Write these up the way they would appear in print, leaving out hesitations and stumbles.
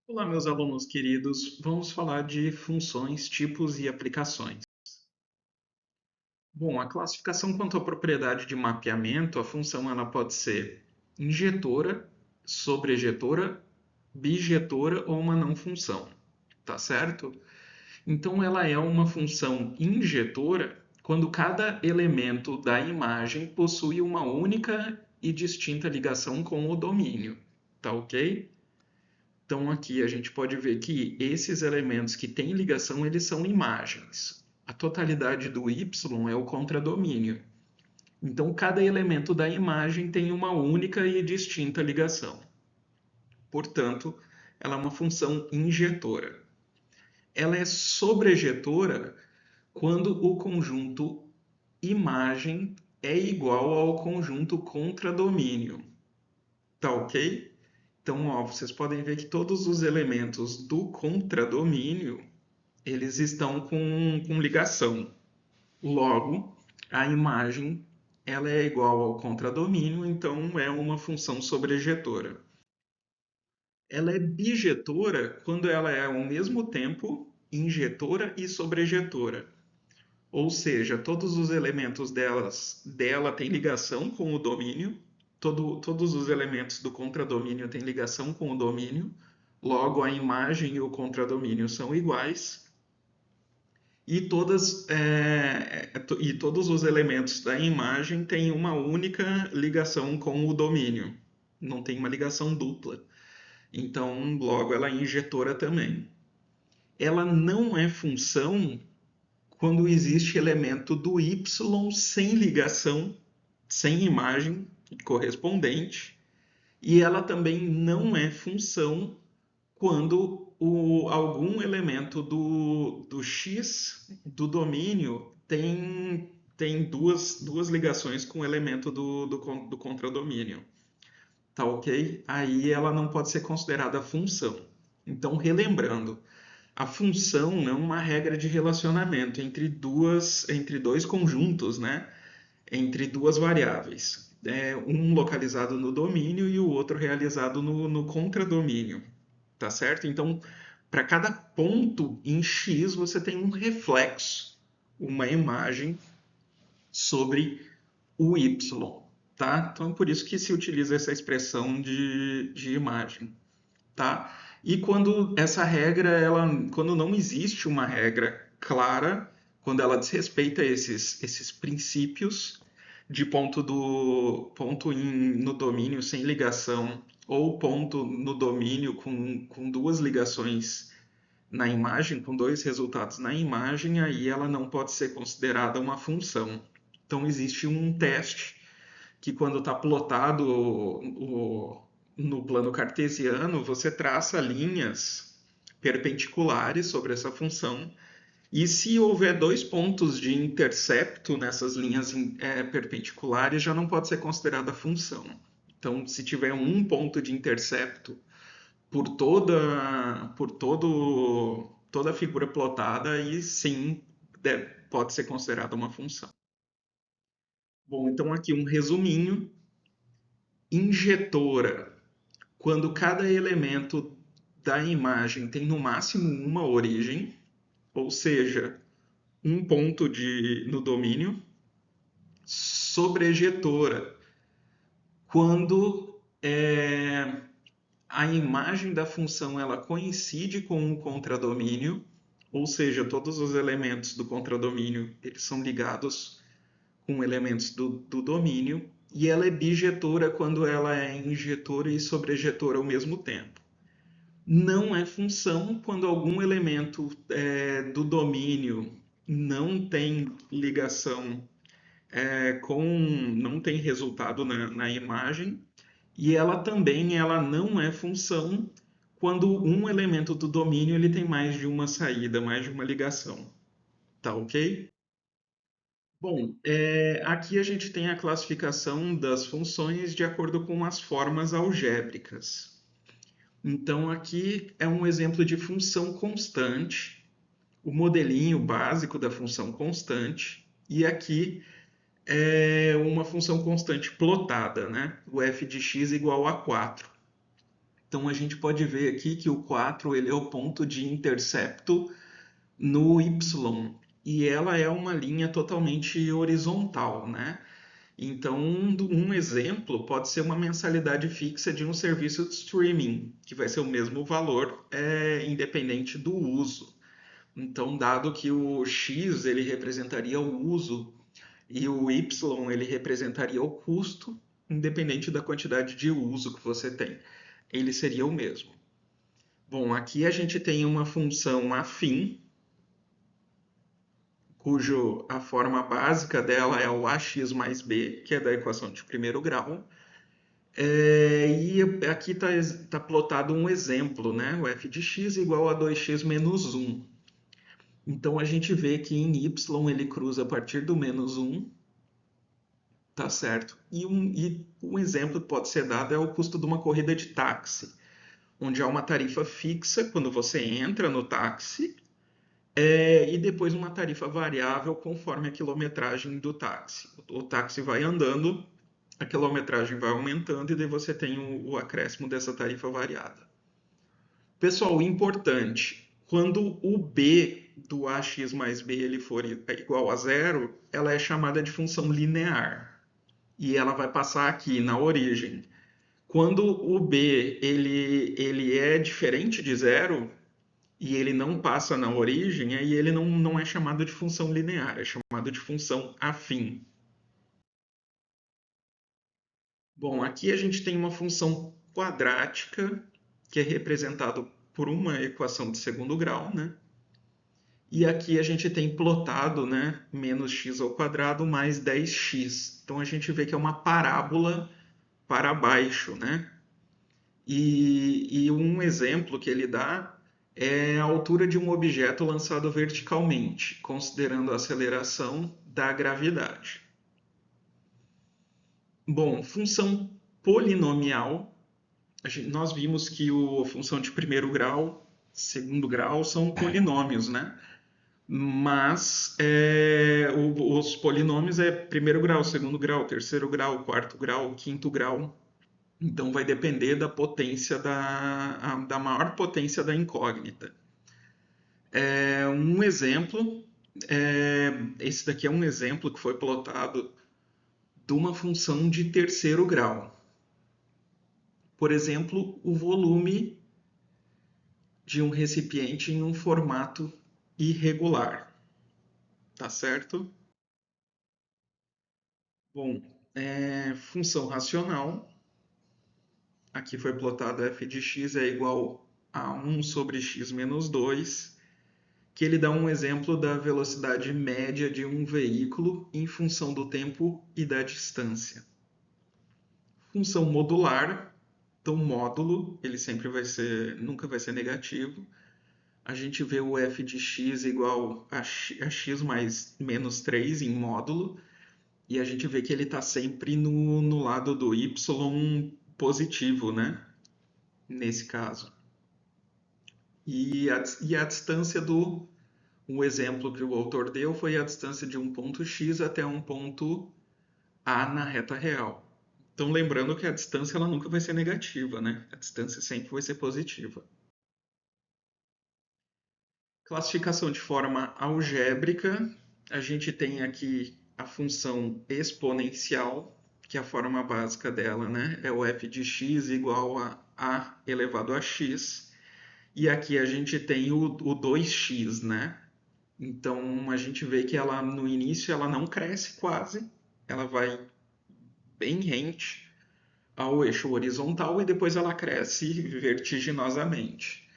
Olá, meus alunos queridos. Vamos falar de funções, tipos e aplicações. Bom, a classificação quanto à propriedade de mapeamento, a função ela pode ser injetora, sobrejetora, bijetora ou uma não função, tá certo? Então, ela é uma função injetora quando cada elemento da imagem possui uma única e distinta ligação com o domínio, tá ok? Então aqui a gente pode ver que esses elementos que têm ligação, eles são imagens. A totalidade do y é o contradomínio. Então cada elemento da imagem tem uma única e distinta ligação. Portanto, ela é uma função injetora. Ela é sobrejetora quando o conjunto imagem é igual ao conjunto contradomínio. Tá ok? Então, ó, vocês podem ver que todos os elementos do contradomínio, eles estão com ligação. Logo, a imagem ela é igual ao contradomínio, então é uma função sobrejetora. Ela é bijetora quando ela é ao mesmo tempo injetora e sobrejetora. Ou seja, todos os elementos dela têm ligação com o domínio, todos os elementos do contradomínio têm ligação com o domínio, logo a imagem e o contradomínio são iguais, e todos os elementos da imagem têm uma única ligação com o domínio, não tem uma ligação dupla. Então, logo ela é injetora também. Ela não é função quando existe elemento do y sem ligação, sem imagem correspondente, e ela também não é função quando algum elemento do x do domínio tem duas ligações com o elemento do contradomínio. Tá ok? Aí ela não pode ser considerada função. Então, relembrando, a função é uma regra de relacionamento entre dois conjuntos, né? Entre duas variáveis. Um localizado no domínio e o outro realizado no contradomínio. Tá certo? Então, para cada ponto em X, você tem um reflexo, uma imagem sobre o Y. Tá? Então, por isso que se utiliza essa expressão de imagem. Tá? E quando essa regra, quando não existe uma regra clara, quando ela desrespeita esses princípios de ponto no domínio sem ligação ou ponto no domínio com duas ligações na imagem, com dois resultados na imagem, aí ela não pode ser considerada uma função. Então existe um teste que quando está plotado no plano cartesiano, você traça linhas perpendiculares sobre essa função. E se houver dois pontos de intercepto nessas linhas perpendiculares, já não pode ser considerada função. Então, se tiver um ponto de intercepto por toda a figura plotada, aí sim pode ser considerada uma função. Bom, então aqui um resuminho. Injetora, quando cada elemento da imagem tem no máximo uma origem, ou seja, um ponto no domínio. Sobrejetora, quando a imagem da função ela coincide com o contradomínio, ou seja, todos os elementos do contradomínio eles são ligados com elementos do domínio, e ela é bijetora quando ela é injetora e sobrejetora ao mesmo tempo. Não é função quando algum elemento do domínio não tem ligação não tem resultado na imagem, e ela não é função quando um elemento do domínio ele tem mais de uma saída, mais de uma ligação. Tá ok? Bom, aqui a gente tem a classificação das funções de acordo com as formas algébricas. Então, aqui é um exemplo de função constante, o modelinho básico da função constante, e aqui é uma função constante plotada, né? O f de x igual a 4. Então a gente pode ver aqui que o 4 ele é o ponto de intercepto no y e ela é uma linha totalmente horizontal, né? Então, um exemplo pode ser uma mensalidade fixa de um serviço de streaming, que vai ser o mesmo valor, independente do uso. Então, dado que o x ele representaria o uso e o y ele representaria o custo, independente da quantidade de uso que você tem, ele seria o mesmo. Bom, aqui a gente tem uma função afim, cujo a forma básica dela é o ax mais b, que é da equação de primeiro grau. E aqui está plotado um exemplo, né? O f de x igual a 2x menos 1. Então a gente vê que em y ele cruza a partir do menos 1, tá certo? E um exemplo que pode ser dado é o custo de uma corrida de táxi, onde há uma tarifa fixa quando você entra no táxi, e depois uma tarifa variável conforme a quilometragem do táxi. O táxi vai andando, a quilometragem vai aumentando e daí você tem o acréscimo dessa tarifa variada. Pessoal, importante, quando o b do ax mais b ele for igual a zero, ela é chamada de função linear e ela vai passar aqui na origem. Quando o b ele é diferente de zero e ele não passa na origem, aí ele não é chamado de função linear, é chamado de função afim. Bom, aqui a gente tem uma função quadrática que é representado por uma equação de segundo grau, né? E aqui a gente tem plotado, né, menos x ao quadrado mais 10x. Então a gente vê que é uma parábola para baixo, né? E um exemplo que ele dá é a altura de um objeto lançado verticalmente, considerando a aceleração da gravidade. Bom, função polinomial, nós vimos que a função de primeiro grau, segundo grau são polinômios, né? Mas os polinômios é primeiro grau, segundo grau, terceiro grau, quarto grau, quinto grau. Então vai depender da potência da maior potência da incógnita. Um exemplo, esse daqui é um exemplo que foi plotado de uma função de terceiro grau. Por exemplo, o volume de um recipiente em um formato irregular. Tá certo? Bom, função racional. Aqui foi plotado f de x é igual a 1 sobre x menos 2, que ele dá um exemplo da velocidade média de um veículo em função do tempo e da distância. Função modular, então módulo, ele sempre nunca vai ser negativo. A gente vê o f de x igual a x mais menos 3 em módulo, e a gente vê que ele está sempre no lado do y positivo, né? Nesse caso. E a distância o exemplo que o autor deu foi a distância de um ponto x até um ponto A na reta real. Então, lembrando que a distância ela nunca vai ser negativa, né? A distância sempre vai ser positiva. Classificação de forma algébrica, a gente tem aqui a função exponencial, que é a forma básica dela, né? É o f de x igual a elevado a x. E aqui a gente tem o 2x, né? Então a gente vê que ela no início ela não cresce quase, ela vai bem rente ao eixo horizontal e depois ela cresce vertiginosamente.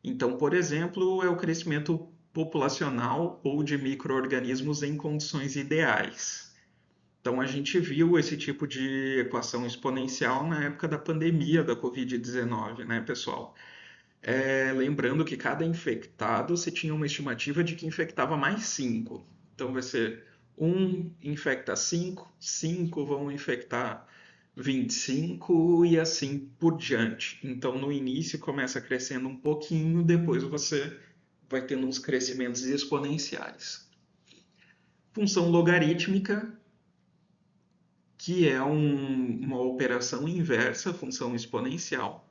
Então, por exemplo, é o crescimento populacional ou de micro-organismos em condições ideais. Então, a gente viu esse tipo de equação exponencial na época da pandemia da Covid-19, né, pessoal? Lembrando que cada infectado você tinha uma estimativa de que infectava mais 5. Então, vai ser 1 infecta 5, 5 vão infectar 25 e assim por diante. Então, no início começa crescendo um pouquinho, depois você vai tendo uns crescimentos exponenciais. Função logarítmica, que é uma operação inversa, função exponencial.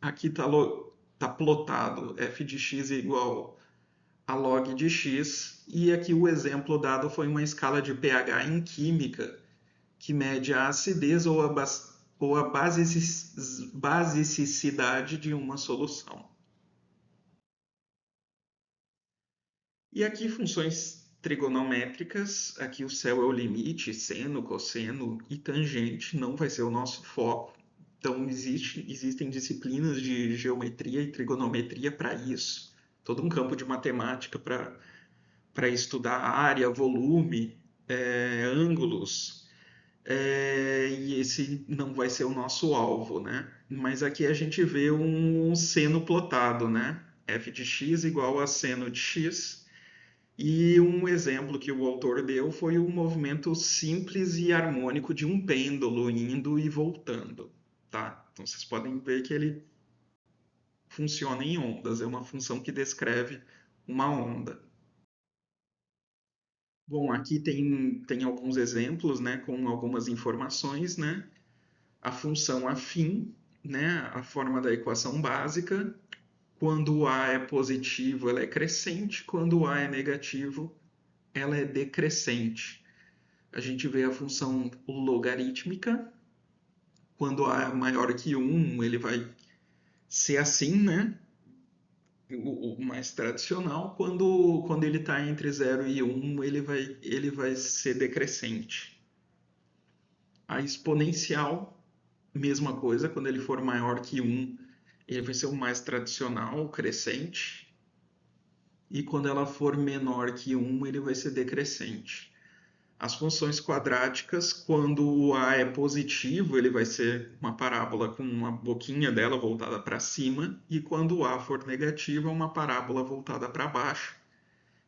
Aqui tá plotado f de x é igual a log de x, e aqui o exemplo dado foi uma escala de pH em química, que mede a acidez ou a basicicidade de uma solução. E aqui funções trigonométricas, aqui o céu é o limite, seno, cosseno e tangente não vai ser o nosso foco. Então existem disciplinas de geometria e trigonometria para isso. Todo um campo de matemática para estudar área, volume, ângulos, e esse não vai ser o nosso alvo, né? Mas aqui a gente vê um seno plotado, né? F de x igual a seno de x. E um exemplo que o autor deu foi o movimento simples e harmônico de um pêndulo indo e voltando, tá? Então vocês podem ver que ele funciona em ondas, é uma função que descreve uma onda. Bom, aqui tem alguns exemplos, né, com algumas informações, né? A função afim, né, a forma da equação básica. Quando o A é positivo, ela é crescente, quando o A é negativo, ela é decrescente. A gente vê a função logarítmica. Quando A é maior que 1, ele vai ser assim, né? O mais tradicional. Quando ele está entre 0 e 1, ele vai ser decrescente. A exponencial, mesma coisa, quando ele for maior que 1, ele vai ser o mais tradicional, crescente. E quando ela for menor que 1, ele vai ser decrescente. As funções quadráticas, quando o A é positivo, ele vai ser uma parábola com uma boquinha dela voltada para cima, e quando o A for negativo, é uma parábola voltada para baixo.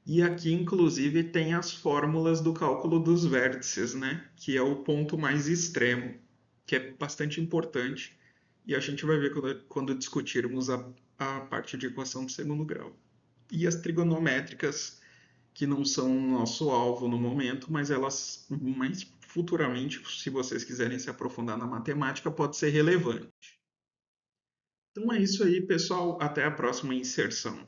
E aqui, inclusive, tem as fórmulas do cálculo dos vértices, né? Que é o ponto mais extremo, que é bastante importante, e a gente vai ver quando discutirmos a parte de equação de segundo grau. E as trigonométricas, que não são nosso alvo no momento, mas futuramente, se vocês quiserem se aprofundar na matemática, pode ser relevante. Então é isso aí, pessoal. Até a próxima inserção.